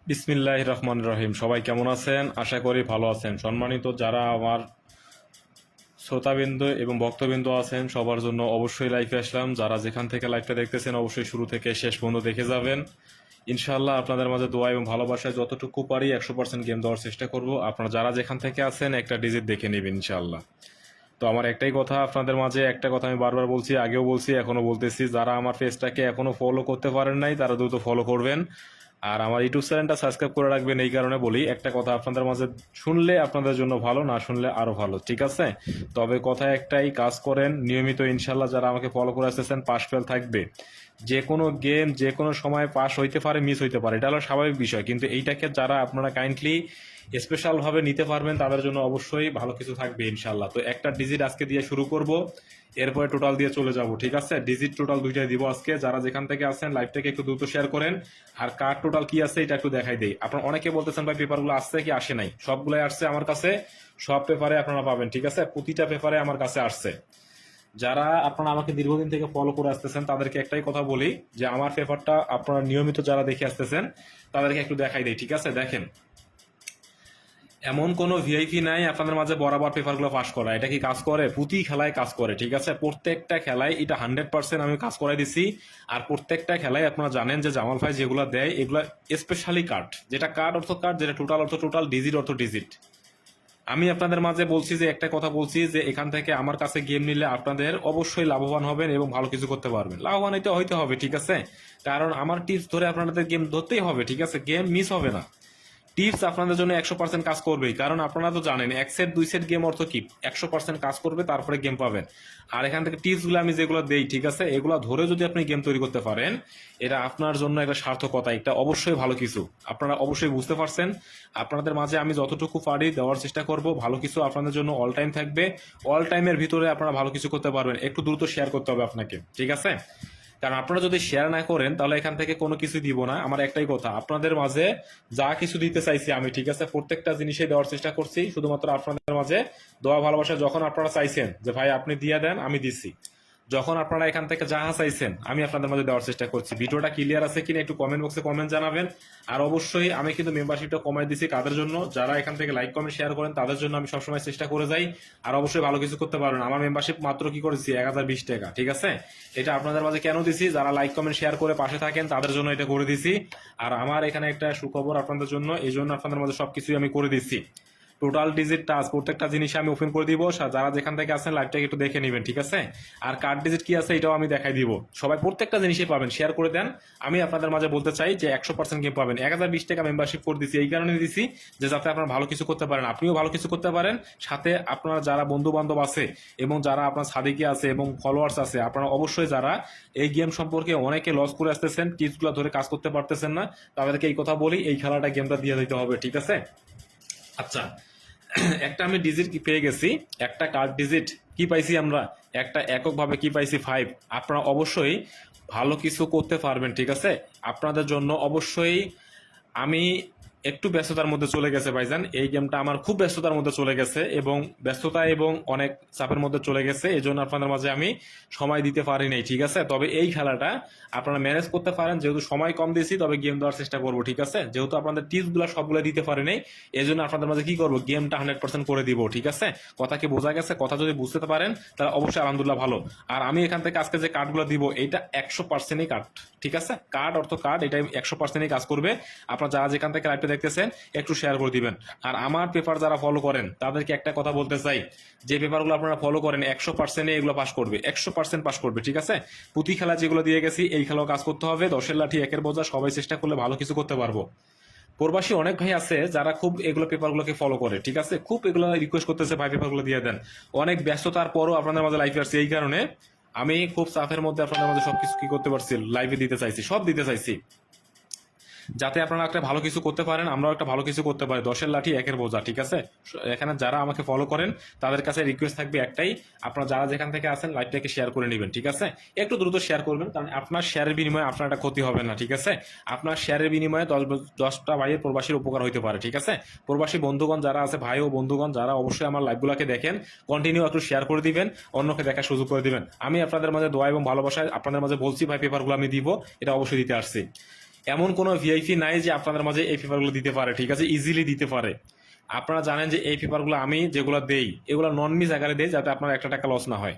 বিসমিল্লাহির রহমানির রহিম। সবাই কেমন আছেন? আশা করি ভালো আছেন। সম্মানিত যারা আমার শ্রোতাবৃন্দ এবং ভক্তবৃন্দ আছেন, সবার জন্য অবশ্যই লাইভে আসলাম। যারা যেখান থেকে লাইভটা দেখতেছেন অবশ্যই শুরু থেকে শেষ পর্যন্ত দেখে যাবেন। ইনশাআল্লাহ আপনাদের মাঝে দোয়া এবং ভালোবাসায় যতটুকু পারি 100% গেম দেওয়ার চেষ্টা করব। আপনারা যারা যেখান থেকে আছেন একটা ডিজিট দেখে নেবেন ইনশাআল্লাহ। তো আমার একটাই কথা, আপনাদের মাঝে একটা কথা আমি বারবার বলছি, আগেও বলছি, এখনো বলতেছি, যারা আমার পেজটাকে এখনো ফলো করতে পারেন নাই তারা দ্রুত ফলো করবেন। আর আমার ইউটিউব চ্যানেলটা সাবস্ক্রাইব করে রাখবেন। এই কারণে বলি, একটা কথা আপনাদের মাঝে শুনলে আপনাদের জন্য ভালো, না শুনলে আরো ভালো, ঠিক আছে? তবে কথা একটাই, কাজ করেন নিয়মিত, ইনশাল্লাহ যারা আমাকে ফলো করে আসতেছেন পাস ফেল থাকবে। যে কোনো গেম যে কোনো সময় পাস হইতে পারে, মিস হইতে পারে, এটা হলো স্বাভাবিক বিষয়, কিন্তু এইটাকে যারা আপনারা কাইন্ডলি স্পেশাল ভাবে নিতে পারবেন তাদের জন্য অবশ্যই ভালো কিছু থাকবে ইনশাল্লাহ। তো একটা ডিজিট আজকে দিয়ে শুরু করব, এরপরে টোটাল দিয়ে চলে যাব, ঠিক আছে? ডিজিট টোটাল দুইটাই দিব আজকে। যারা যেখান থেকে আছেন লাইভটাকে একটু দ্রুত শেয়ার করেন। আর কার টোটাল কি আছে এটা একটু দেখাই দেই। আপনারা অনেকে বলতেছেন ভাই পেপারগুলো আসছে কি আসে নাই? সবগুলাই আসছে আমার কাছে, সব পেপারে আপনারা পাবেন, ঠিক আছে? প্রতিটা পেপারে আমার কাছে আসছে। যারা আপনারা আমাকে দীর্ঘদিন থেকে ফলো করে আসতেছেন তাদেরকে একটাই কথা বলি, যে আমার পেপারটা আপনারা নিয়মিত যারা দেখে আসতেছেন তাদেরকে একটু দেখাই দেই, ঠিক আছে? দেখেন, এমন কোনো ভিআইপি নাই আপনাদের মাঝে বরাবর পেপারগুলো পাস করা। এটা কি কাজ করে? প্রতি খেলায় কাজ করে, ঠিক আছে? প্রত্যেকটা খেলায় এটা 100% আমি কাজ করাই দিছি। আর প্রত্যেকটা খেলায় আপনারা জানেন যে জামাল ভাই যেগুলো দেয় এগুলো স্পেশালি কার্ড, যেটা কার্ড অর্থ কার্ড, যেটা টোটাল অর্থ টোটাল, ডিজিট অর্থ ডিজিট। আমি আপনাদের মাঝে বলছি যে একটা কথা বলছি, যে এখান থেকে আমার কাছে গেম নিলে আপনাদের অবশ্যই লাভবান হবেন এবং ভালো কিছু করতে পারবেন। লাভবান এটা হইতে হবে, ঠিক আছে? কারণ আমার টিপস ধরে আপনাদের গেম ধরতেই হবে, ঠিক আছে? গেম মিস হবে না। টিপস আপনাদের জন্য 100% কাজ করবেই, কারণ আপনারা তো জানেন এক সেট দুই সেট গেম অর্থ কি 100% কাজ করবে, তারপরে গেম পাবেন। আর এখান থেকে টিপস গুলো আমি যেগুলো দেই, ঠিক আছে, এগুলো ধরে যদি আপনি গেম তৈরি করতে পারেন, এটা আপনার জন্য একটা সার্থকতা, এটা অবশ্যই ভালো কিছু। আপনারা অবশ্যই বুঝতে পারছেন। আপনাদের মাঝে আমি যতটুকু পারি দেওয়ার চেষ্টা করব, ভালো কিছু আপনাদের জন্য অল টাইম থাকবে। অল টাইমের ভিতরে আপনারা ভালো কিছু করতে পারবেন। একটু দ্রুত শেয়ার করতে হবে আপনাকে, ঠিক আছে? কারণ আপনারা যদি শেয়ার না করেন তাহলে এখান থেকে কোনো কিছু দিব না। আমার একটাই কথা, আপনাদের মাঝে যা কিছু দিতে চাইছি আমি, ঠিক আছে, প্রত্যেকটা জিনিসে দেওয়ার চেষ্টা করছি। শুধুমাত্র আপনাদের মাঝে দোয়া ভালোবাসা যখন আপনারা চাইছেন যে ভাই আপনি দিয়ে দেন, আমি দিচ্ছি। যখন আপনারা এখান থেকে যাহা চাইছেন আমি আপনাদের মাঝে দেওয়ার চেষ্টা করছি। ভিডিওটা ক্লিয়ার আছে কিনা একটু কমেন্ট বক্সে কমেন্ট জানাবেন। আর অবশ্যই আমি কিন্তু মেম্বারশিপটা কমাই দিছি কাদের জন্য? যারা এখান থেকে লাইক কমেন্ট শেয়ার করেন তাদের জন্য আমি সবসময় চেষ্টা করে যাই। আর অবশ্যই ভালো কিছু করতে পারবেন। আমার মেম্বারশিপ মাত্র কি করেছি 1020 টাকা, ঠিক আছে? এটা আপনাদের মাঝে কেন দিছি? যারা লাইক কমেন্ট শেয়ার করে পাশে থাকেন তাদের জন্য এটা করে দিছি। আর আমার এখানে একটা সুখবর আপনাদের জন্য, এই জন্য আপনাদের মাঝে সবকিছুই আমি করে দিচ্ছি। টোটাল ডিজিট টাচ প্রত্যেকটা জিনিস আমি ওপেন করে দিব। যারা যেখান থেকে আছেন লাইভটাকে একটু দেখে নেবেন, ঠিক আছে? আর কার্ড ডিজিট কি আছে এটাও আমি দেখাই দিব। সবাই প্রত্যেকটা জিনিসই পাবেন, শেয়ার করে দেন। আমি আপনাদের মাঝে বলতে চাই যে 100% গেম পাবেন। 1020 টাকা মেম্বারশিপ করে দিচ্ছি এই কারণে দিচ্ছি যে যাতে আপনারা ভালো কিছু করতে পারেন, আপনিও ভালো কিছু করতে পারেন, সাথে আপনার যারা বন্ধু বান্ধব আছে এবং যারা আপনার সাদিকে আছে এবং ফলোয়ার্স আছে, আপনারা অবশ্যই যারা এই গেম সম্পর্কে অনেকে লস করে আসতেছেন, টিপসগুলো ধরে কাজ করতে পারতেছেন না, তাদেরকে এই কথা বলি, এই খেলাটা গেমটা দিয়ে দিতে হবে, ঠিক আছে? আচ্ছা, একটা আমি ডিজিট কি পেয়ে গেছি, একটা কার্ড ডিজিট কি পাইছি আমরা, একটা এককভাবে কি পাইছি 5। আপনারা অবশ্যই ভালো কিছু করতে পারবেন, ঠিক আছে? আপনাদের জন্য অবশ্যই আমি একটু ব্যস্ততার মধ্যে চলে গেছে ভাইজান, এই গেমটা আমার খুব ব্যস্ততার মধ্যে চলে গেছে এবং ব্যস্ততা এবং অনেক চাপের মধ্যে চলে গেছে, এই জন্য আপনাদের মাঝে আমি সময় দিতে পারি নাই, ঠিক আছে? তবে এই খেলাটা আপনারা ম্যানেজ করতে পারেন, যেহেতু সময় কম দিয়েছি তবে গেম দেওয়ার চেষ্টা করবো, ঠিক আছে? যেহেতু আপনাদের টিপসগুলো সবগুলো দিতে পারি নাই, এই জন্য আপনাদের মাঝে কি করবো, গেমটা 100% করে দিব, ঠিক আছে? কথা কি বোঝা গেছে? কথা যদি বুঝতে পারেন তাহলে অবশ্যই আলহামদুলিল্লাহ ভালো। আর আমি এখান থেকে আজকে যে কার্ডগুলো দিব এটা 100%ই কার্ড, ঠিক আছে? কার্ড অর্থ কার্ড, এটা 100%ই কাজ করবে। আপনারা যারা যেখান থেকে লাইভটা দেখতেছেন একটু শেয়ার করে দিবেন। আর আমার পেপার যারা ফলো করেন তাদেরকে একটা কথা বলতে চাই, যে পেপারগুলো আপনারা ফলো করেন 100% এগুলো পাস করবে, 100% পাস করবে, ঠিক আছে? প্রতি খেলা যেগুলো দিয়ে গেছি এই খেলাও কাজ করতে হবে। 10-এর লাঠি 1-এর বোঝা, সবাই চেষ্টা করলে ভালো কিছু করতে পারবো। প্রবাসী অনেক ভাই আছে যারা খুব এগুলো পেপারগুলোকে ফলো করে, ঠিক আছে? খুব এগুলো রিকোয়েস্ট করতেছে ভাই পেপারগুলো দিয়ে দেন। অনেক ব্যস্ততার পরও আপনাদের মাঝে লাইভে আসছে, এই কারণে আমি খুব চাপের মধ্যে আপনাদের মাঝে সবকিছু কি করতে পারছি, লাইভে দিতে চাইছি, সব দিতে চাইছি, যাতে আপনারা একটা ভালো কিছু করতে পারেন, আমরাও একটা ভালো কিছু করতে পারি। 10-এর লাঠি 1-এর বোঝা, ঠিক আছে? এখানে যারা আমাকে ফলো করেন তাদের কাছে রিকোয়েস্ট থাকবে একটাই, আপনারা যারা যেখান থেকে আছেন লাইভটাকে শেয়ার করে নেবেন, ঠিক আছে? একটু দ্রুত শেয়ার করবেন, কারণ আপনার শেয়ারের বিনিময়ে আপনার একটা ক্ষতি হবে না, ঠিক আছে? আপনার শেয়ারের বিনিময়ে 10টা ভাইয়ের প্রবাসীর উপকার হইতে পারে, ঠিক আছে? প্রবাসী বন্ধুগণ যারা আছে, ভাই ও বন্ধুগণ যারা অবশ্যই আমার লাইভগুলোকে দেখেন, কন্টিনিউ একটু শেয়ার করে দিবেন, অন্যকে দেখার সুযোগ করে দিবেন। আমি আপনাদের মাঝে দোয়া এবং ভালোবাসায় আপনাদের মাঝে বলছি ভাই পেপারগুলো আমি দিব, এটা অবশ্যই দিতে আসছি। এমন কোনো ভিআইপি নাই যে আপনাদের মাঝে এই পেপারগুলো দিতে পারে, ঠিক আছে, ইজিলি দিতে পারে। আপনারা জানেন যে এই পেপারগুলো আমি যেগুলো দেই এগুলো নন মিস আকারে দেই, যাতে আপনার একটা টাকা লস না হয়,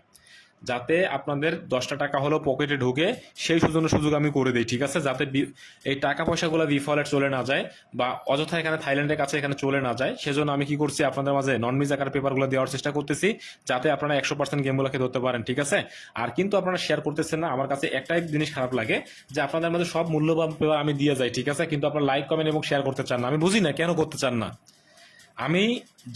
যাতে আপনাদের 10টা টাকা হলো পকেটে ঢুকে সেই সুযোগ আমি করে দিই, ঠিক আছে, যাতে এই টাকা পয়সাগুলো বিফলে চলে না যায় বা অযথা এখানে থাইল্যান্ডের কাছে এখানে চলে না যায়। সেজন্য আমি কি করছি, আপনাদের মাঝে নন মিস আকার পেপারগুলো দেওয়ার চেষ্টা করতেছি, যাতে আপনারা 100% গেমগুলোকে ধরতে পারেন, ঠিক আছে। আর কিন্তু আপনারা শেয়ার করতেছেন না। আমার কাছে একটাই জিনিস খারাপ লাগে যে আপনাদের মধ্যে সব মূল্যবান পেপার আমি দিয়ে যাই, ঠিক আছে, কিন্তু আপনারা লাইক কমেন্ট এবং শেয়ার করতে চান না। আমি বুঝি না কেন করতে চান না। আমি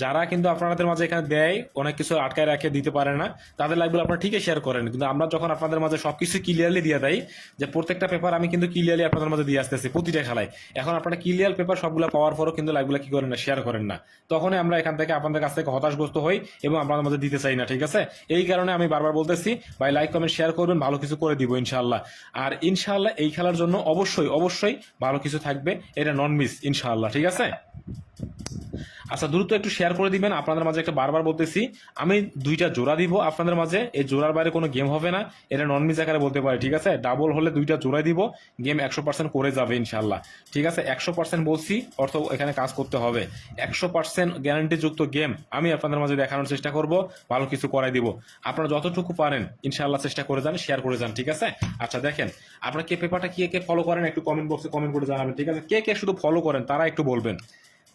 যারা কিন্তু আপনাদের মাঝে এখানে দেয় অনেক কিছু আটকায় রাখে দিতে পারে না, তাদের লাইভগুলো আপনারা ঠিকই শেয়ার করেন, কিন্তু আমরা যখন আপনাদের মাঝে সবকিছু ক্লিয়ারলি দিয়ে দেয়, যে প্রত্যেকটা পেপার আমি কিন্তু ক্লিয়ারলি আপনাদের মাঝে দিয়ে আসতেছি প্রতিটা খেলায়, এখন আপনারা ক্লিয়ার পেপার সবগুলো পাওয়ার পরও কিন্তু লাইভগুলো কি করেন না, শেয়ার করেন না। তখনই আমরা এখান থেকে আপনাদের কাছ থেকে হতাশগ্রস্ত হই এবং আপনাদের মাঝে দিতে চাই না, ঠিক আছে। এই কারণে আমি বারবার বলতেছি, ভাই লাইক কমেন্ট শেয়ার করবেন, ভালো কিছু করে দিব ইনশাআল্লাহ। আর ইনশাআল্লাহ এই খেলার জন্য অবশ্যই অবশ্যই ভালো কিছু থাকবে, এটা নন মিস ইনশাআল্লাহ, ঠিক আছে। আচ্ছা দ্রুত একটু শেয়ার করে দিবেন। আপনাদের মাঝে একটা বারবার বলতেছি, আমি 2টা জোড়া দিব আপনাদের মাঝে, এই জোড়ার বাইরে কোনো গেম হবে না, এটা নন মিস আকারে বলতে পারি, ঠিক আছে। ডাবল হলে 2টা জোড়াই দিব, গেম 100% করে যাবে ইনশাল্লাহ, ঠিক আছে। 100% বলছি অর্থ এখানে কাজ করতে হবে। 100% গ্যারান্টিযুক্ত গেম আমি আপনাদের মাঝে দেখানোর চেষ্টা করব, ভালো কিছু করাই দিব। আপনারা যতটুকু পারেন ইনশাল্লাহ চেষ্টা করে যান, শেয়ার করে যান, ঠিক আছে। আচ্ছা দেখেন, আপনারা কে পেপারটা কে ফলো করেন একটু কমেন্ট বক্সে কমেন্ট করে জানাবেন, ঠিক আছে। কে শুধু ফলো করেন তারা একটু বলবেন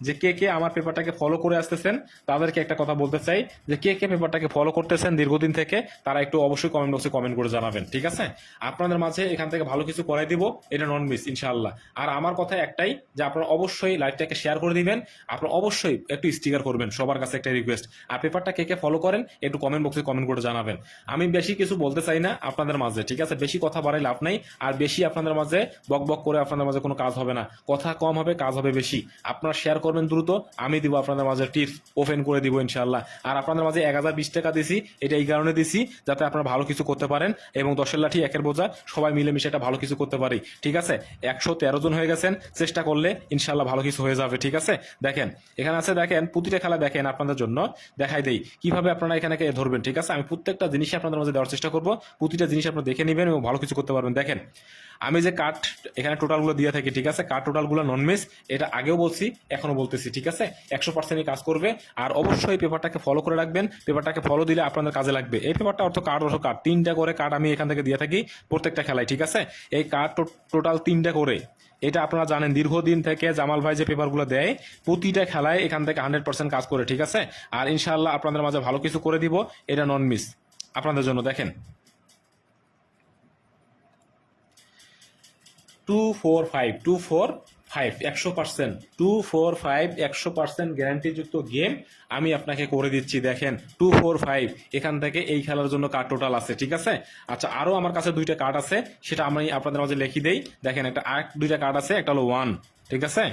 যে কে আমার পেপারটাকে ফলো করে আসতেছেন। তাদেরকে একটা কথা বলতে চাই যে কে পেপারটাকে ফলো করতেছেন দীর্ঘদিন থেকে, তারা একটু অবশ্যই কমেন্ট বক্সে কমেন্ট করে জানাবেন, ঠিক আছে। আপনাদের মাঝে এখান থেকে ভালো কিছু করাই দিব, এটা নন মিস ইনশাআল্লাহ। আর আমার কথা একটাই যে আপনারা অবশ্যই লাইভটাকে শেয়ার করে দিবেন, আপনারা অবশ্যই একটু স্টিকার করবেন, সবার কাছে একটা রিকোয়েস্ট। আর পেপারটা কে ফলো করেন একটু কমেন্ট বক্সে কমেন্ট করে জানাবেন। আমি বেশি কিছু বলতে চাই না আপনাদের মাঝে, ঠিক আছে, বেশি কথা বাড়াই লাভ নাই। আর বেশি আপনাদের মাঝে বক করে আপনাদের মাঝে কোনো কাজ হবে না, কথা কম হবে কাজ হবে বেশি। আপনারা শেয়ার করবেন দ্রুত, আমি দিব আপনাদের মাঝে টিপস ওপেন করে দিব ইনশাআল্লাহ। আর আপনাদের মাঝে 1020 টাকা দিছি, এটা এই কারণে দিছি যাতে আপনারা ভালো কিছু করতে পারেন এবং 10-এর লাঠি 1-এর বোঝা, সবাই মিলেমিশে একটা ভালো কিছু করতে পারি, ঠিক আছে। 113 জন হয়ে গেছেন, চেষ্টা করলে ইনশাআল্লাহ ভালো কিছু হয়ে যাবে, ঠিক আছে। দেখেন এখানে আছে, দেখেন প্রতিটা খেলা দেখেন, আপনাদের জন্য দেখাই দেই কিভাবে আপনারা এখানে ধরবেন, ঠিক আছে। আমি প্রত্যেকটা জিনিসই আপনাদের মাঝে দেওয়ার চেষ্টা করব, প্রতিটা জিনিস আপনারা দেখে নেবেন এবং ভালো কিছু করতে পারবেন। দেখেন আমি যে কার্ড এখানে টোটালগুলো দিয়ে থাকি, ঠিক আছে, কার্ড টোটালগুলো নন মিস, এটা আগেও বলছি এখনো বলতেছি, ঠিক আছে। 100% কাজ করবে। আর অবশ্যই পেপারটাকে ফলো করে রাখবেন, পেপারটাকে ফলো দিলে আপনাদের কাজে লাগবে। এই পেপারটা অর্থ কার্ড 3টা করে কার্ড আমি এখান থেকে দিয়ে থাকি প্রত্যেকটা খেলায়, ঠিক আছে। এই কার্ড টোটাল 3টা করে, এটা আপনারা জানেন দীর্ঘদিন থেকে জামাল ভাই যে পেপারগুলো দেয় প্রতিটা খেলায় এখান থেকে 100% কাজ করে, ঠিক আছে। আর ইনশাআল্লাহ আপনাদের মাঝে ভালো কিছু করে দিব, এটা নন মিস আপনাদের জন্য। দেখেন 245 100% 100% গ্যারান্টিযুক্ত গেম আমি আপনাকে করে দিচ্ছি। দেখেন 245 এখান থেকে এই খেলার জন্য কার্ড টোটাল আছে, ঠিক আছে। আচ্ছা আরো আমার কাছে 2টা কার্ড আছে, সেটা আমি আপনাদের মাঝে লিখে দেই। দেখেন একটা 2টা কার্ড আছে, একটা হলো 1, ঠিক আছে।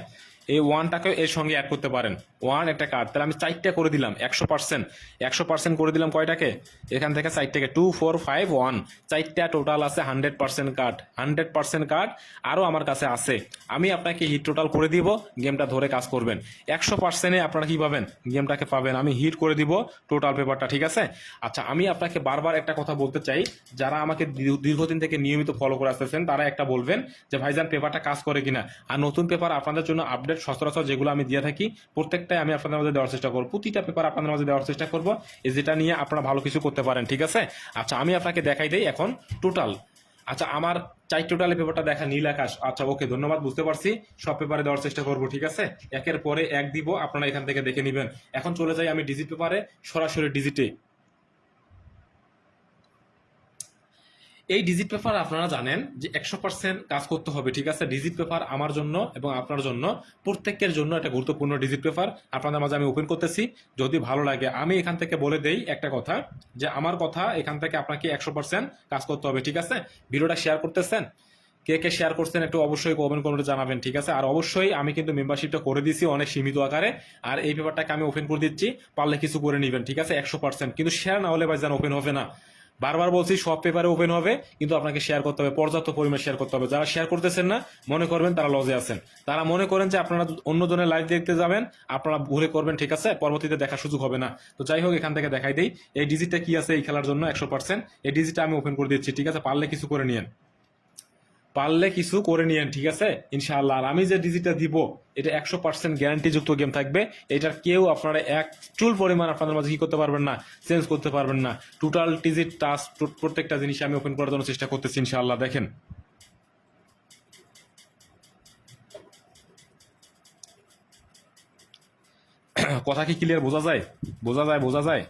এই 1টাকে এর সঙ্গে অ্যাড করতে পারেন, 1 একটা কার্ড, তাহলে আমি 4টা করে দিলাম 100% করে দিলাম। কয়টাকে এখান থেকে 4টাকে 2451, 4টা টোটাল আছে 100% কার্ড, 100% কার্ড আরও আমার কাছে আছে। আমি আপনাকে হিট টোটাল করে দিব, গেমটা ধরে কাজ করবেন। 100%-এ আপনারা কি পাবেন, গেমটাকে পাবেন, আমি হিট করে দিব টোটাল পেপারটা, ঠিক আছে। আচ্ছা আমি আপনাকে বারবার একটা কথা বলতে চাই, যারা আমাকে দীর্ঘদিন থেকে নিয়মিত ফলো করে আসতেছেন তারা একটা বলবেন যে ভাইজান পেপারটা কাজ করে কিনা। আর নতুন পেপার আপনাদের জন্য আপডেট সচরাচর যেগুলো আমি দিয়ে থাকি প্রত্যেকটাই আমি আপনাদের মাঝে দেওয়ার চেষ্টা করবো, প্রতিটা পেপার আপনাদের মাঝে দেওয়ার চেষ্টা করবো, যেটা নিয়ে আপনারা ভালো কিছু করতে পারেন, ঠিক আছে। আচ্ছা আমি আপনাকে দেখাই দেই এখন টোটাল। আচ্ছা আমার 4 টোটালে পেপারটা দেখা নীল আকাশ। আচ্ছা ওকে ধন্যবাদ, বুঝতে পারছি, সব পেপারে দেওয়ার চেষ্টা করবো, ঠিক আছে। একের পরে এক দিব, আপনারা এখান থেকে দেখে নেবেন। এখন চলে যাই আমি ডিজিট পেপারে, সরাসরি ডিজিটে। এই ডিজিট পেপার আপনারা জানেন যে 100% কাজ করতে হবে, ঠিক আছে। ডিজিট পেপার আমার জন্য এবং আপনার জন্য প্রত্যেকের জন্য একটা গুরুত্বপূর্ণ ডিজিট পেপার আপনাদের মাঝে আমি ওপেন করতেছি। যদি ভালো লাগে আমি এখান থেকে বলে দেই একটা কথা, যে আমার কথা এখান থেকে আপনাকে 100% কাজ করতে হবে, ঠিক আছে। ভিডিওটা শেয়ার করতেছেন, কে শেয়ার করছেন একটু অবশ্যই কমেন্ট করে জানাবেন, ঠিক আছে। আর অবশ্যই আমি কিন্তু মেম্বারশিপটা করে দিয়েছি অনেক সীমিত আকারে, আর এই পেপারটাকে আমি ওপেন করে দিচ্ছি, পারলে কিছু করে নেবেন, ঠিক আছে। 100% কিন্তু শেয়ার না হলে ভাইজান ওপেন হবে না। বারবার বলছি সব পেপারে ওপেন হবে, কিন্তু আপনাকে শেয়ার করতে হবে, পর্যাপ্ত পরিমাণ শেয়ার করতে হবে। যারা শেয়ার করতেছেন না মনে করবেন তারা লজে আছেন, তারা মনে করেন যে আপনারা অন্যজনের লাইভ দেখতে যাবেন, আপনারা ভুলে করবেন, ঠিক আছে, পরবর্তীতে দেখার সুযোগ হবে না। তো যাই হোক এখান থেকে দেখাই দেই এই ডিজিটটা কি আছে এই খেলার জন্য 100%। এই ডিজিটটা আমি ওপেন করে দিচ্ছি, ঠিক আছে, পারলে কিছু করে নিয়েন। পারলে কিছু করে নিয়েন, ঠিক আছে ইনশাআল্লাহ। আর আমি যে ডিজিটটা দিব এটা 100% গ্যারান্টি যুক্ত গেম থাকবে। এটার কেউ আপনারা এক চুল পরিমাণ আপনাদের মাঝে কি করতে পারবেন না, চেঞ্জ করতে পারবেন না। টোটাল ডিজিট টাচ প্রত্যেকটা জিনিস আমি ওপেন করার জন্য চেষ্টা করতেছি ইনশাআল্লাহ। দেখেন কথা কি ক্লিয়ার বোঝা যায়? বোঝা যায়, বোঝা যায়।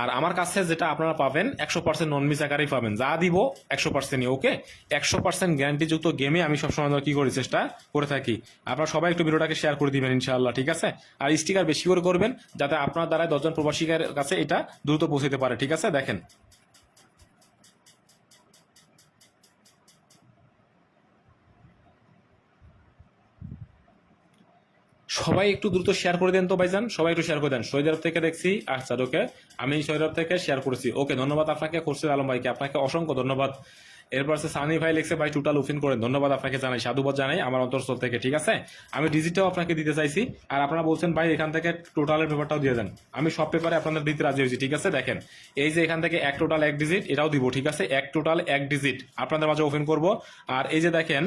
আর আমার কাছে যেটা আপনারা পাবেন 100% নন মিস আকারেই পাবেন, যা দিব 100%ই ওকে। 100% গ্যারান্টিযুক্ত গেমে আমি সবসময় কি করি, চেষ্টা করে থাকি। আপনারা সবাই একটু ভিডিওটাকে শেয়ার করে দিবেন ইনশাআল্লাহ, ঠিক আছে। আর স্টিকার বেশি করে করবেন যাতে আপনার দ্বারা 10 জন প্রবাসীর কাছে এটা দ্রুত পৌঁছতে পারে, ঠিক আছে। দেখেন সবাই একটু দ্রুত শেয়ার করে দেন তো ভাইজান, সবাই একটু শেয়ার করে দেন। সৌদি আরব থেকে দেখছি, আচ্ছা ওকে, আমি সৌদি আরব থেকে শেয়ার করেছি, ওকে ধন্যবাদ আপনাকে। খুরশিদ আলম ভাইকে আপনাকে অসংখ্য ধন্যবাদ। এরপর সানি ভাই লিখছে ভাই টোটাল ওপেন করেন, ধন্যবাদ আপনাকে জানাই, সাধুবাদ জানাই আমার অন্তরস্থল থেকে, ঠিক আছে। আমি ডিজিটটাও আপনাকে দিতে চাইছি। আর আপনারা বলছেন ভাই এখান থেকে টোটালের পেপারটাও দিয়ে দেন, আমি সব পেপারে আপনাদের দিতে রাজি হয়েছি, ঠিক আছে। দেখেন এই যে এখান থেকে এক টোটাল এক ডিজিট এটাও দিব, ঠিক আছে। এক টোটাল এক ডিজিট আপনাদের মাঝে ওপেন করব। আর এই যে দেখেন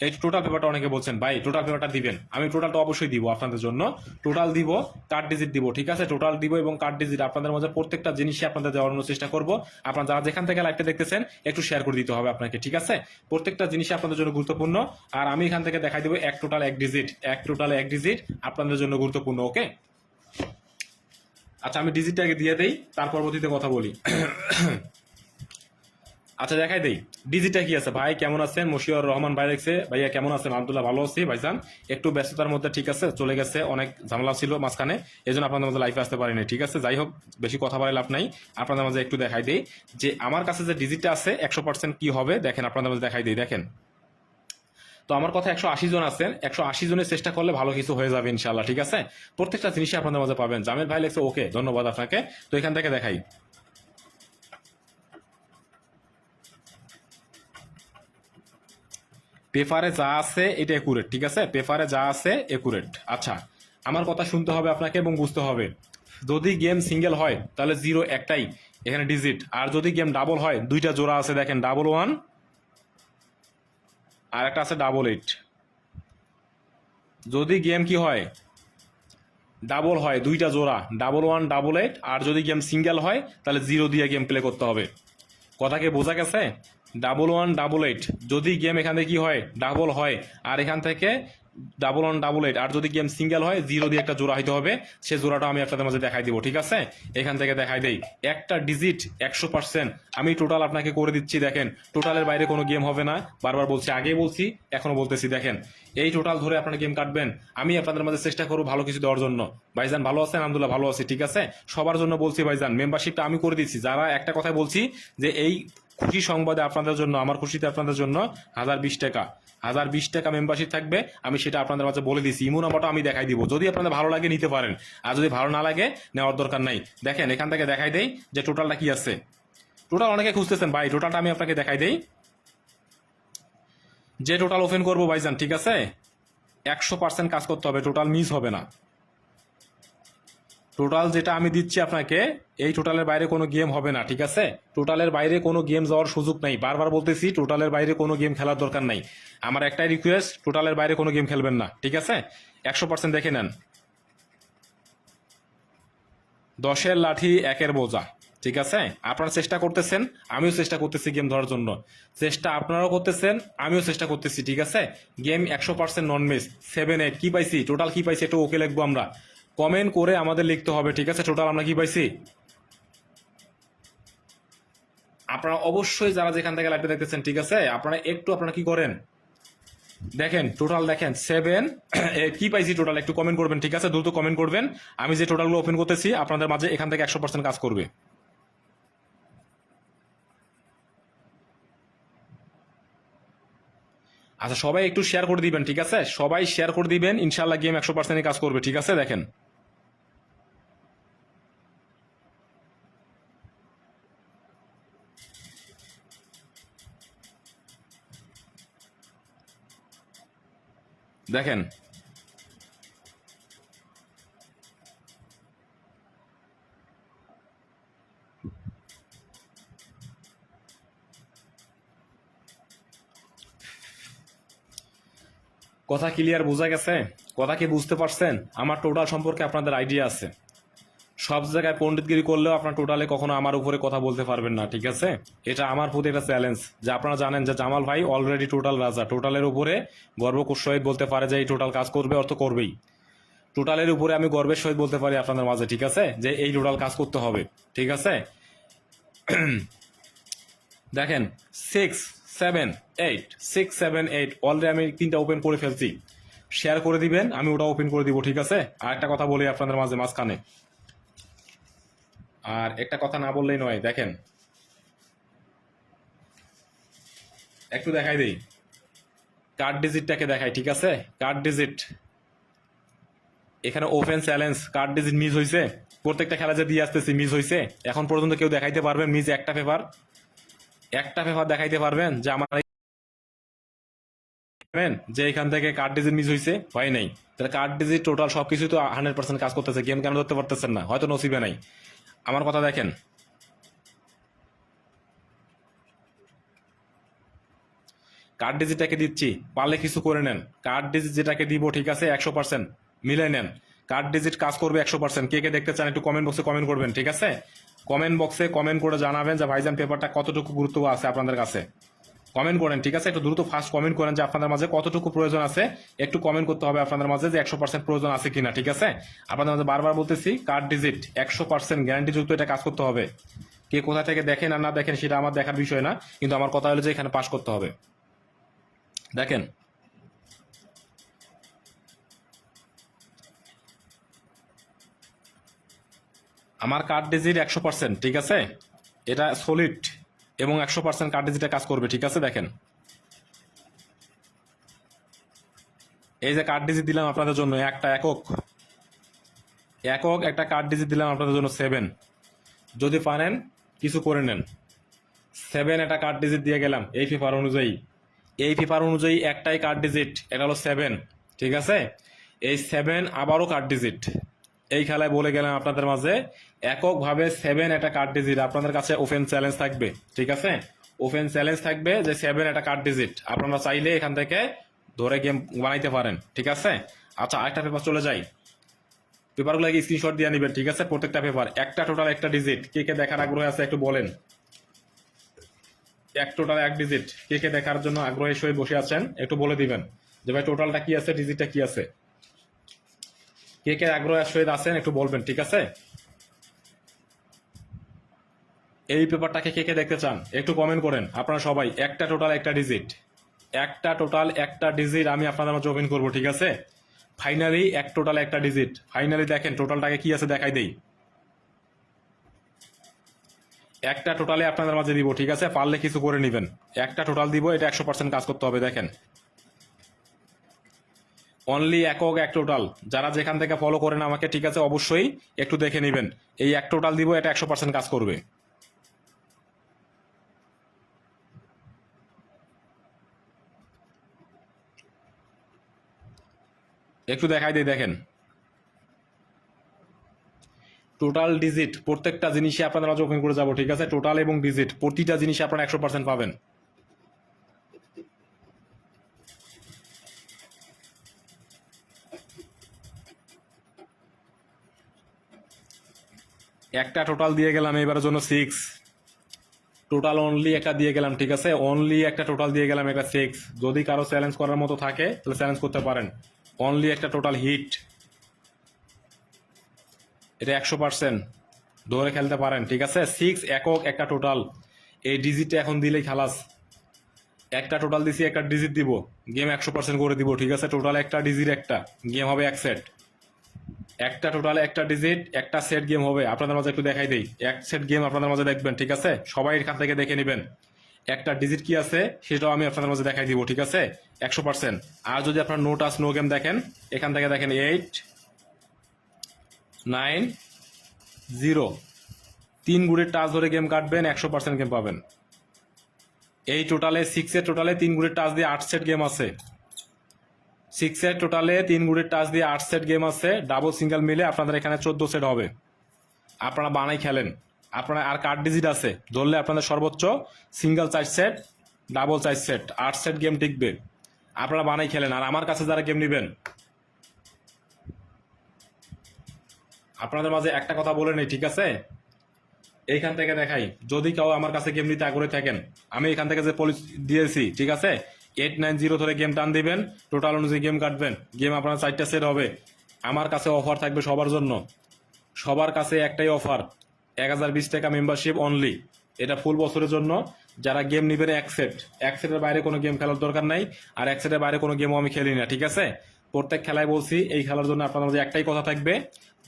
এই টোটাল পেপারটা অনেকে বলছেন ভাই টোটাল পেপারটা দিবেন, আমি টোটালটা অবশ্যই দিব আপনাদের জন্য। টোটাল দিব, কার্ড ডিজিট দিব, ঠিক আছে। টোটাল দিব এবং কার্ড ডিজিট আপনাদের মধ্যে প্রত্যেকটা জিনিসই আপনাদের দেওয়ার চেষ্টা করব। আপনারা যারা যেখান থেকে লাইভটা দেখতেছেন একটু শেয়ার করে দিতে হবে আপনাকে, ঠিক আছে। প্রত্যেকটা জিনিসই আপনাদের জন্য গুরুত্বপূর্ণ। আর আমি এখান থেকে দেখাই দেবো এক টোটাল এক ডিজিট, এক টোটাল এক ডিজিট আপনাদের জন্য গুরুত্বপূর্ণ, ওকে। আচ্ছা আমি ডিজিটটাকে দিয়ে দেই, তার পরবর্তীতে কথা বলি। আচ্ছা দেখাই দেই ডিজিটা কি আছে। ভাই কেমন আছেন? মশিউর রহমান ভাই দেখছে, ভাইয়া কেমন আছেন? আব্দুল্লাহ ভালো আছি ভাইজান, একটু ব্যস্ততার মধ্যে, ঠিক আছে, চলে গেছে, অনেক ঝামেলা ছিল মাঝখানে, এই জন্য আপনাদের মধ্যে লাইফে আসতে পারিনি, ঠিক আছে। যাই হোক বেশি কথা বলে লাভ নাই, আপনাদের মাঝে একটু দেখাই দেই যে আমার কাছে যে ডিজিটটা আছে 100% কি হবে। দেখেন আপনাদের মাঝে দেখাই দেই, দেখেন। তো আমার কথা 180 জন আছেন, 180 জনের চেষ্টা করলে ভালো কিছু হয়ে যাবে ইনশাল্লাহ, ঠিক আছে। প্রত্যেকটা জিনিসই আপনাদের মাঝে পাবেন। জামিল ভাই লেখছে ওকে, ধন্যবাদ আপনাকে। তো এখান থেকে দেখাই পেপারে যা আছে এটা একুরেট, ঠিক আছে। পেপারে যা আছে একুরেট। আচ্ছা আমার কথা শুনতে হবে আপনাকে এবং বুঝতে হবে। যদি গেম সিঙ্গেল হয় তাহলে 0 একটাই এখানে ডিজিট, আর যদি গেম ডাবল হয় দুইটা জোড়া আছে, দেখেন ডাবল 1 আর একটা আছে ডাবল 8। যদি গেম কি হয় ডাবল হয় দুইটা জোড়া, ডাবল 1 ডাবল 8, আর যদি গেম সিঙ্গেল হয় তাহলে 0 দিয়ে গেম প্লে করতে হবে। কথা কি বোঝা গেছে? ডাবল 1 ডাবল 8 যদি গেম এখান থেকে কি হয় ডাবল হয়, আর এখান থেকে ডাবল 1 ডাবল 8, আর যদি গেম সিঙ্গেল হয় 0 দিয়ে একটা জোড়া হইতে হবে। সে জোড়াটা আমি আপনাদের মাঝে দেখাই দিব, ঠিক আছে। এখান থেকে দেখাই দেই একটা ডিজিট 100% আমি টোটাল আপনাকে করে দিচ্ছি। দেখেন টোটালের বাইরে কোনো গেম হবে না, বারবার বলছি, আগেই বলছি এখনো বলতেছি। দেখেন এই টোটাল ধরে আপনারা গেম কাটবেন, আমি আপনাদের মাঝে চেষ্টা করবো ভালো কিছু দেওয়ার জন্য। ভাইজান ভালো আছেন? আলহামদুলিল্লাহ ভালো আছি, ঠিক আছে। সবার জন্য বলছি ভাইজান মেম্বারশিপটা আমি করে দিচ্ছি। যারা একটা কথাই বলছি যে এই খুশি সংবাদে আপনাদের জন্য, আমার খুশিতে আপনাদের জন্য 1020 টাকা, 1020 টাকা মেম্বারশিপ থাকবে। আমি সেটা আপনাদের মাঝে বলে দিচ্ছি, ইমো নাম্বারটা আমি দেখাই দিব। যদি আপনাদের ভালো লাগে নিতে পারেন, আর যদি ভালো না লাগে নেওয়ার দরকার নাই। দেখেন এখান থেকে দেখাই দেই যে টোটালটা কি আছে। টোটাল অনেকে খুঁজতেছেন ভাই, টোটালটা আমি আপনাকে দেখাই দেই। যে টোটাল ওপেন করবো ভাইজান, ঠিক আছে, 100% কাজ করতে হবে, টোটাল মিস হবে না। টোটাল যেটা আমি দিচ্ছি আপনাকে, এই টোটালের বাইরে কোনো গেম হবে না, ঠিক আছে। টোটালের বাইরে কোনো গেম যাওয়ার সুযোগ নাই, বারবার বলতেছি টোটালের বাইরে কোনো গেম খেলার দরকার নাই। আমার একটাই রিকোয়েস্ট, টোটালের বাইরে কোনো গেম খেলবেন না, ঠিক আছে। 100% দেখে নেন। 10-এর লাঠি 1-এর বোঝা, ঠিক আছে। আপনারা চেষ্টা করতেছেন, আমিও চেষ্টা করতেছি গেম ধরার জন্য। চেষ্টা আপনারাও করতেছেন, আমিও চেষ্টা করতেছি, ঠিক আছে। গেম 100% নন মিস। 7-8 কি পাইছি, টোটাল কি পাইছি একটু ওকে লিখবো আমরা, কমেন্ট করে আমাদের লিখতে হবে, ঠিক আছে। টোটাল আমরা কি পাইছি আপনারা অবশ্যই যারা যেখান থেকে লাইভটা দেখতেছেন, ঠিক আছে, আপনারা একটু আপনারা কি করেন দেখেন টোটাল, দেখেন 7 কি পাইছি টোটাল একটু কমেন্ট করবেন, ঠিক আছে। দ্রুত কমেন্ট করবেন। আমি যে টোটালগুলো ওপেন করতেছি আপনাদের মাঝে এখান থেকে 100% কাজ করবে। আচ্ছা সবাই একটু শেয়ার করে দিবেন, ঠিক আছে। সবাই শেয়ার করে দিবেন, ইনশাল্লাহ গেম 100% কাজ করবে, ঠিক আছে। দেখেন দেখেন কথা ক্লিয়ার বোঝা গেছে? কথা কি বুঝতে পারছেন? আমার টোটাল সম্পর্কে আপনাদের আইডিয়া আছে। সব জায়গায় পণ্ডিতগিরি করলেও আপনার টোটালে কখনো আমার উপরে কথা বলতে পারবেন না, ঠিক আছে? এটা আমার প্রতি একটা চ্যালেঞ্জ, যে আপনারা জানেন যে জামাল ভাই অলরেডি টোটাল রাজা। টোটালের উপরে গর্বকর সহিত বলতে পারে যে এই টোটাল কাজ করবে, অর্থ করবেই। টোটালের উপরে আমি গর্বের সহিত বলতে পারি আপনাদের মাঝে, ঠিক আছে, যে এই টোটাল কাজ করতে হবে, ঠিক আছে? দেখেন 6, 7, 8 অলরেডি আমি 3টা ওপেন করে ফেলছি। শেয়ার করে দিবেন, আমি ওটা ওপেন করে দিব, ঠিক আছে? আর একটা কথা বলি আপনাদের মাঝে মাঝখানে, আর একটা কথা না বললেই নয়। দেখেন একটু দেখাই দেই, কার্ড ডিজিটটাকে দেখাই, ঠিক আছে? কার্ড ডিজিট এখানে open challenge, card digit miss হয়েছে। প্রত্যেকটা খেলা যে দিয়ে আসতেছি মিস হয়েছে। এখন পর্যন্ত কেউ দেখাইতে পারবেন মিস একটা পেপার দেখাইতে পারবেন যে আমার যে এখান থেকে কার্ড ডিজিট মিস হয়েছে? হয় নাই। তাহলে কার্ড ডিজিট টোটাল সবকিছু তো 100% কাজ করতেছে, গেম কেন ধরতে পারতেছেন না? হয়তো নসিবে নাই। আমার কথা দেখেন, কার্ড ডিজিটটাকে দিচ্ছি, পারলে কিছু করে নেন। কার্ড ডিজিট যেটাকে দিব, ঠিক আছে, 100% মিলাই নেন। কার্ড ডিজিট কাজ করবে 100%। কে কে দেখতে চান একটু কমেন্ট বক্সে কমেন্ট করবেন, ঠিক আছে? কমেন্ট বক্সে কমেন্ট করে জানাবেন যে ভাইজান পেপারটা কতটুকু গুরুত্ব আছে আপনাদের কাছে। কমেন্ট করেন, ঠিক আছে? একটু দ্রুত ফাস্ট কমেন্ট করেন যে আপনাদের মাঝে কতটুকু প্রয়োজন আছে। একটু কমেন্ট করতে হবে আপনাদের মাঝে যে 100% প্রয়োজন আছে কিনা, ঠিক আছে? আপনাদের মাঝে বারবার বলতেছি, কার্ড ডিজিট 100% গ্যারান্টিযুক্ত এটা কাজ করতে হবে। কে কোথা থেকে দেখেন আর না দেখেন সেটা আমার দেখার বিষয় না, কিন্তু আমার কথা হলো যে এখানে পাস করতে হবে। দেখেন আমার কার্ড ডিজিট 100%, ঠিক আছে? এটা সলিড এবং 100% কার্ড ডিজিটে কাজ করবে, ঠিক আছে? দেখেন এই যে কার্ড ডিজিট দিলাম আপনাদের জন্য, একটা একক একটা কার্ড ডিজিট দিলাম আপনাদের জন্য 7। যদি পারেন কিছু করে নেন। 7 একটা কার্ড ডিজিট দিয়ে গেলাম এই ফিফার অনুযায়ী একটাই কার্ড ডিজিট, এটা হলো 7, ঠিক আছে? এই 7 আবারও কার্ড ডিজিট। এই খেলায় বলে গেলাম আপনাদের মাঝে এককভাবে 7 একটা কার্ড ডিজিট। আপনাদের কাছে ওপেন চ্যালেঞ্জ থাকবে, ঠিক আছে? ওপেন চ্যালেঞ্জ থাকবে যে 7 একটা কার্ড ডিজিট আপনারা চাইলে এখান থেকে ধরে গেম বানাইতে পারেন, ঠিক আছে? আচ্ছা, আরেকটা পেপার চলে যাই। পেপারগুলো স্ক্রিনশট দিয়ে নেবেন, ঠিক আছে? প্রত্যেকটা পেপার একটা টোটাল একটা ডিজিট। কে কে দেখার আগ্রহ আছে একটু বলেন। এক টোটাল এক ডিজিট কে কে দেখার জন্য আগ্রহী সহিত বসে আছেন একটু বলে দিবেন যে ভাই টোটালটা কি আছে, ডিজিটটা কি আছে। কে কে আগ্রহের সহিত আছেন একটু বলবেন, ঠিক আছে? এই পেপারটাকে কে কে দেখতে চান একটু কমেন্ট করেন আপনারা সবাই। একটা টোটাল একটা ডিজিট আমি আপনাদের মাঝে ওপেন করবো, ঠিক আছে? ফাইনালি এক টোটাল একটা ডিজিট। ফাইনালি দেখেন টোটালটাকে কি আছে দেখাই দেই। একটা টোটালে আপনাদের মাঝে দিব, ঠিক আছে? পারলে কিছু করে নেবেন। একটা টোটাল দিব, এটা 100% কাজ করতে হবে। দেখেন অনলি এক টোটাল। যারা যেখান থেকে ফলো করেন আমাকে, ঠিক আছে, অবশ্যই একটু দেখে নেবেন। এই এক টোটাল দিব, এটা 100% কাজ করবে। একটু দেখাই দিই, দেখেন টোটাল ডিজিট প্রত্যেকটা জিনিসে আপনাদের মাঝে ওপেন করে যাবো, ঠিক আছে? টোটাল এবং ডিজিট প্রতিটা জিনিসে আপনারা 100% পাবেন। একটা টোটাল দিয়ে গেলাম এবারের জন্য 6। টোটাল অনলি একটা দিয়ে গেলাম, ঠিক আছে? অনলি একটা টোটাল দিয়ে গেলাম, এটা 6। যদি কারো চ্যালেঞ্জ করার মতো থাকে তাহলে চ্যালেঞ্জ করতে পারেন। অনলি একটা টোটাল হিট, এটা 100% ধরে খেলতে পারেন, ঠিক আছে? 6 একটা টোটাল। এই ডিজিটটা এখন দিলেই খালাস। একটা টোটাল দিছি, একটা ডিজিট দিব, গেম 100% করে দিব, ঠিক আছে? টোটাল একটা ডিজিট, একটা গেম হবে এক সেট। একটা টোটালে একটা ডিজিট, একটা সেট গেম হবে। আপনাদের মাঝে একটু দেখাই দেই, এক সেট গেম আপনাদের মাঝে দেখবেন, ঠিক আছে? সবাই এখান থেকে দেখে নেবেন একটা ডিজিট কি আছে, সেটাও আমি আপনাদের মাঝে দেখাই দিব, ঠিক আছে? 100%। আর যদি আপনার নো টাচ নো গেম দেখেন, এখান থেকে দেখেন 8, 9, 0 3 গুড়ের টাচ ধরে গেম কাটবেন, 100% গেম পাবেন। এই টোটালে 6 টোটালে 3 গুড়ের টাচ দিয়ে 8 সেট গেম আছে। 6 টোটালে 3 গুড়ের টাচ দিয়ে 8 সেট গেম আছে। ডাবল সিঙ্গেল মিলে আপনাদের এখানে 14 সেট হবে। আপনারা বানাই খেলেন। আপনারা আর কার্ড ডিজিট আছে ধরলে আপনাদের সর্বোচ্চ single 4 set, double 4 set, 8 set game টিকবে। আপনারা বানাই খেলেন। আর আমার কাছে যারা গেম নেবেন, আপনাদের মাঝে একটা কথা বলে নেই, ঠিক আছে? এইখান থেকে দেখাই, যদি কেউ আমার কাছে গেম নিতে আগ্রহী থাকেন, আমি এখান থেকে যে পলিসি দিয়েছি, ঠিক আছে, 890 ধরে গেম টান দিবেন, টোটাল অনুযায়ী গেম কাটবেন, গেম আপনার 4টা সেট হবে। আমার কাছে অফার থাকবে সবার জন্য, সবার কাছে একটাই অফার, 1020 টাকা মেম্বারশিপ অনলি। এটা ফুল বছরের জন্য। যারা গেম নিবেন এক সেটের বাইরে কোনো গেম খেলার দরকার নাই। আর এক সেটের বাইরে কোনো গেমও আমি খেলি না, ঠিক আছে? প্রত্যেক খেলায় বলছি, এই খেলার জন্য আপনাদের মধ্যে একটাই কথা থাকবে,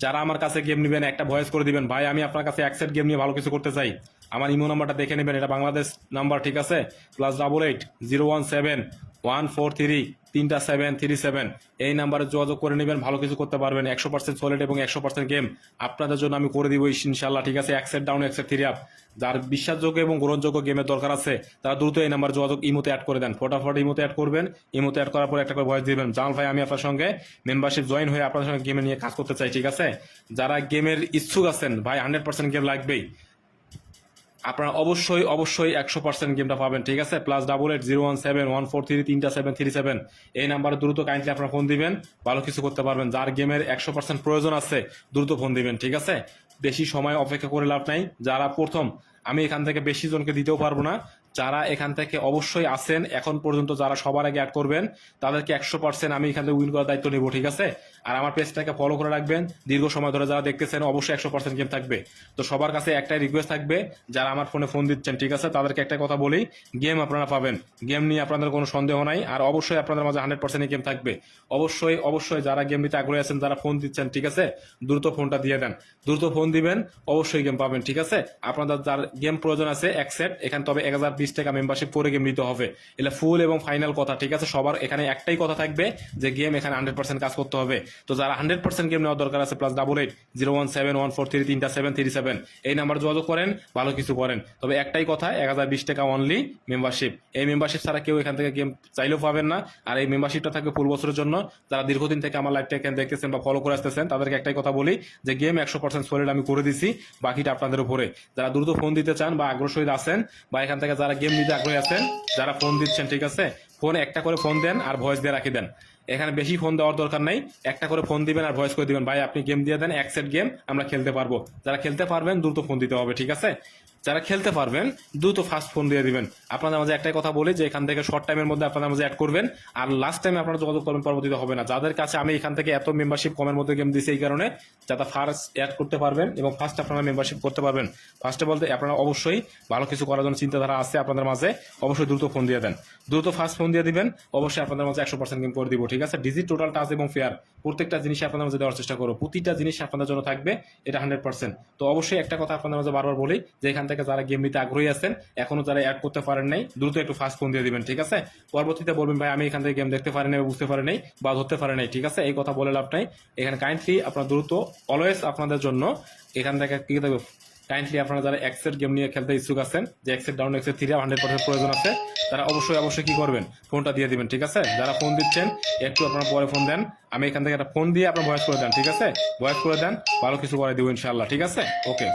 যারা আমার কাছে গেম নিবেন একটা ভয়েস করে দিবেন, ভাই আমি আপনার কাছে এক সেট গেম নিয়ে ভালো কিছু করতে চাই। আমার ইমো নাম্বারটা দেখে নেবেন, এটা বাংলাদেশ নাম্বার, ঠিক আছে? +88 017 143 3 737। এই নাম্বারে যোগাযোগ করে নেবেন, ভালো কিছু করতে পারবেন। 100% সলিড এবং 100% গেম আপনাদের জন্য আমি করে দিব ইনশাল্লাহ, ঠিক আছে? এক সেট ডাউন, এক সেট 3 আপ। যার বিশ্বাসযোগ্য এবং গ্রহণযোগ্য গেমের দরকার আছে, তারা দ্রুত এই নাম্বার যোগাযোগ ইমোতে অ্যাড করে দেন, ফটাফট ইমোতে অ্যাড করবেন। ইমোতে অ্যাড করার পর একটা করে ভয়েস দিবেন, জামাল ভাই আমি আপনার সঙ্গে মেম্বারশিপ জয়েন হয়ে আপনাদের সঙ্গে গেমে নিয়ে কাজ করতে চাই, ঠিক আছে? যারা গেমের ইচ্ছুক আছেন, ভাই 100% গেম লাগবেই, আপনারা অবশ্যই 100% গেমটা পাবেন, ঠিক আছে? +88 017 143 3 737। এই নাম্বারে দ্রুত কাইন্ডলি আপনারা ফোন দিবেন, ভালো কিছু করতে পারবেন। যার গেমের 100% প্রয়োজন আছে, দ্রুত ফোন দিবেন, ঠিক আছে? বেশি সময় অপেক্ষা করে লাভ নাই। যারা প্রথম, আমি এখান থেকে বেশি জনকে দিতেও পারবো না, যারা এখান থেকে অবশ্যই আছেন এখন পর্যন্ত, যারা সবার আগে অ্যাড করবেন, তাদেরকে 100% আমি এখান থেকে উইন করার দায়িত্ব নেব, ঠিক আছে? আর আমার পেজটাকে ফলো করে রাখবেন, দীর্ঘ সময় ধরে যারা দেখতেছেন, অবশ্যই 100% গেম থাকবে। তো সবার কাছে একটাই রিকোয়েস্ট থাকবে, যারা আমার ফোনে ফোন দিচ্ছেন, ঠিক আছে, তাদেরকে একটা কথা বলি, গেম আপনারা পাবেন, গেম নিয়ে আপনাদের কোনো সন্দেহ নাই। আর অবশ্যই আপনাদের মাঝে 100% গেম থাকবে। অবশ্যই যারা গেম নিতে আগ্রহী আছেন, যারা ফোন দিচ্ছেন, ঠিক আছে, দ্রুত ফোনটা দিয়ে দেন, দ্রুত ফোন দিবেন, অবশ্যই গেম পাবেন, ঠিক আছে? আপনাদের যার গেম প্রয়োজন আছে এক সেট, এখানে তবে 1020 টাকা মেম্বারশিপ করে গেম নিতে হবে। এটা ফুল এবং ফাইনাল কথা, ঠিক আছে? সবার এখানে একটাই কথা থাকবে যে গেম এখানে 100% কাজ করতে হবে। তো যারা 100% গেম নেওয়ার দরকার আছে, +88 017 143 3 737 এই নাম্বার যোগাযোগ করেন, ভালো কিছু করেন। তবে একটাই কথা, 1020 টাকা অনলি মেম্বারশিপ। এই মেম্বারশিপ ছাড়া কেউ এখান থেকে গেম চাইলেও পাবেন না। আর এই মেম্বারশিপটা থাকবে ফুল বছরের জন্য। যারা দীর্ঘদিন থেকে আমার লাইভটা এখানে দেখতেছেন বা ফলো করে আসতেছেন, তাদেরকে একটাই কথা বলি যে গেম 100% সলিড আমি করে দিছি, বাকিটা আপনাদের উপরে। যারা দ্রুত ফোন দিতে চান বা আগ্রহী আছেন, বা এখান থেকে যারা গেম নিতে আগ্রহী আছেন, যারা ফোন দিচ্ছেন, ঠিক আছে, ফোন একটা করে ফোন দেন আর ভয়েস দিয়ে রাখি দেন। এখানে বেশি ফোন দেওয়ার দরকার নাই, একটা করে ফোন দিবেন আর ভয়েস করে দিবেন, ভাই আপনি গেম দিয়ে দেন, এক সেট গেম আমরা খেলতে পারবো। যারা খেলতে পারবেন দ্রুত ফোন দিতে হবে, ঠিক আছে? যারা খেলতে পারবেন দ্রুত ফার্স্ট ফোন দিয়ে দিবেন। আপনাদের মাঝে একটাই কথা বলি যে এখান থেকে শর্ট টাইমের মধ্যে আপনাদের মাঝে অ্যাড করবেন, আর লাস্ট টাইমে আপনারা যোগাযোগ করবেন, পরবর্তীতে হবে না। যাদের কাছে আমি এখান থেকে এত মেম্বারশিপ কমের মধ্যে গেম দিচ্ছি, এই কারণে যাতে ফার্স্ট অ্যাড করতে পারবেন এবং ফার্স্ট আপনারা মেম্বারশিপ করতে পারবেন। ফার্স্টে বলতে আপনারা অবশ্যই ভালো কিছু করার জন্য চিন্তাধারা আছে আপনাদের মাঝে, অবশ্যই দ্রুত ফোন দিয়ে দেন, দ্রুত ফার্স্ট ফোন দিয়ে দিবেন, অবশ্যই আপনাদের মাঝে 100% গেম করে দিব, ঠিক আছে? ডিজিট, টোটাল, টাচ এবং ফেয়ার প্রত্যেকটা জিনিস আপনাদের মাঝে দেওয়ার চেষ্টা করো, প্রতিটা জিনিস আপনাদের জন্য থাকবে, এটা 100%। তো অবশ্যই একটা কথা আপনাদের মাঝে বারবার বলি যে এখান থেকে যারা গেম নিতে আগ্রহী আছেন, এখনো যারা অ্যাড করতে পারেন নাই, দ্রুত একটু ফার্স্ট ফোন দিয়ে দিবেন, ঠিক আছে? পরবর্তীতে বলবেন ভাই আমি এখান থেকে গেম দেখতে পারি নাই, বুঝতে পারি নাই বা ধরতে পারি নাই, ঠিক আছে? এই কথা বলে লাভ নাই। এখানে কাইন্ডলি আপনার দ্রুত অলওয়েজ আপনাদের জন্য এখান থেকে কি দেবে, কাইন্ডলি আপনারা যারা এক্সেট গেম নিয়ে খেলতে ইচ্ছুক আছেন, যে এক্সেট ডাউন, এক্সেট 3 100% প্রয়োজন আছে, তারা অবশ্যই কি করবেন, ফোনটা দিয়ে দিবেন, ঠিক আছে? যারা ফোন দিচ্ছেন একটু আপনারা পরে ফোন দেন, আমি এখান থেকে একটা ফোন দিয়ে আপনার ভয়েস করে দেন, ঠিক আছে? ভয়েস করে দেন, ভালো কিছু করে দিব ইনশাআল্লাহ, ঠিক আছে? ওকে।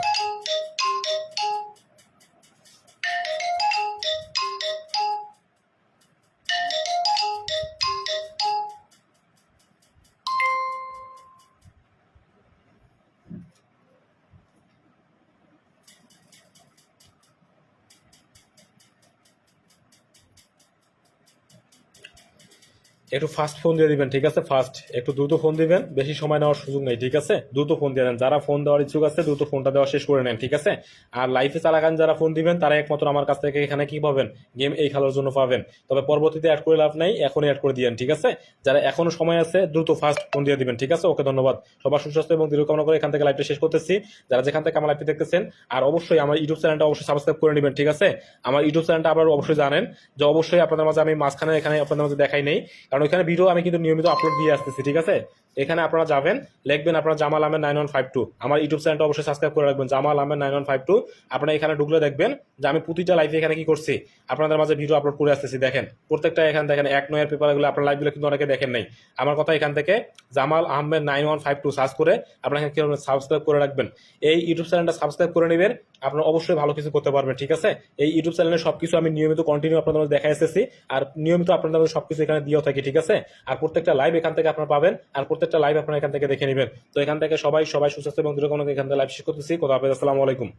একটু ফাস্ট ফোন দিয়ে দিবেন, ঠিক আছে? ফাস্ট একটু দ্রুত ফোন দিবেন, বেশি সময় নেওয়ার সুযোগ নেই, ঠিক আছে? দ্রুত ফোন দিয়ে দেন, যারা ফোন দেওয়ার ইচ্ছুক আছে দ্রুত ফোনটা দেওয়া শেষ করে নেন, ঠিক আছে? আর লাইফে চালাগান যারা ফোন দিবেন, তারা একমাত্র আমার কাছ থেকে এখানে কি পাবেন, গেম এই খেলার জন্য পাবেন। তবে পরবর্তীতে অ্যাড করে লাভ নাই, এখনই অ্যাড করে দিয়েন, ঠিক আছে? যারা এখনো সময় আছে দ্রুত ফাস্ট ফোন দিয়ে দিবেন, ঠিক আছে? ওকে, ধন্যবাদ। সবার সুস্বাস্থ্য এবং দীর্ঘ কামনা করে এখান থেকে লাইভটা শেষ করতেছি। যারা যেখান থেকে আমার লাইভটি দেখতেছেন, আর অবশ্যই আমার ইউটিউব চ্যানেলটা অবশ্যই সাবস্ক্রাইব করে নেবেন, ঠিক আছে? আমার ইউটিউব চ্যানেলটা আপনারা অবশ্যই জানেন যে অবশ্যই আপনাদের মাঝে আমি মাঝখানে এখানে আপনাদের মাঝে দেখাই নেই, কারণ ওইখানে ভিডিও আমি কিন্তু নিয়মিত আপলোড দিয়ে আসতেছি, ঠিক আছে? এখানে আপনারা যাবেন, লিখবেন আপনারা জামাল আহমেদ 9152। আমার ইউটিউব চ্যানেলটা অবশ্যই সাবস্ক্রাইব করে রাখবেন, জামাল আহমেদ 9152। আপনারা এখানে ঢুকলে দেখবেন যে আমি প্রতিটা লাইভে এখানে কি করছি, আপনাদের মাঝে ভিডিও আপলোড করে আসতেছি। দেখেন প্রত্যেকটা এখানে দেখেন 1 নয়ের পেপারগুলো, আপনার লাইভগুলো কিন্তু অনেকে দেখেন নাই। আমার কথা এখান থেকে জামাল আহমেদ 9152 সার্চ করে আপনারা এখানে কি করবেন, সাবস্ক্রাইব করে রাখবেন। এই ইউটিউব চ্যানেলটা সাবস্ক্রাইব করে নেবেন, আপনারা অবশ্যই ভালো কিছু করতে পারবেন, ঠিক আছে। এই ইউটিউব চ্যানেলে সবকিছু আমি নিয়মিত কন্টিনিউ আপনাদের মধ্যে দেখা এসেছি, আর নিয়মিত আপনাদের মধ্যে সবকিছু এখানে দিয়েও থাকি, ঠিক আছে। আর প্রত্যেকটা লাইভ এখান থেকে আপনারা পাবেন, আর প্রত্যেকটা লাইভ আপনারা এখান থেকে দেখে নেবেন। তো এখান থেকে সবাই সুস্বাস্থ্য এবং দৃঢ় এখান থেকে লাইভ শেষ করতেছি। কথা হবে, আসসালামু আলাইকুম।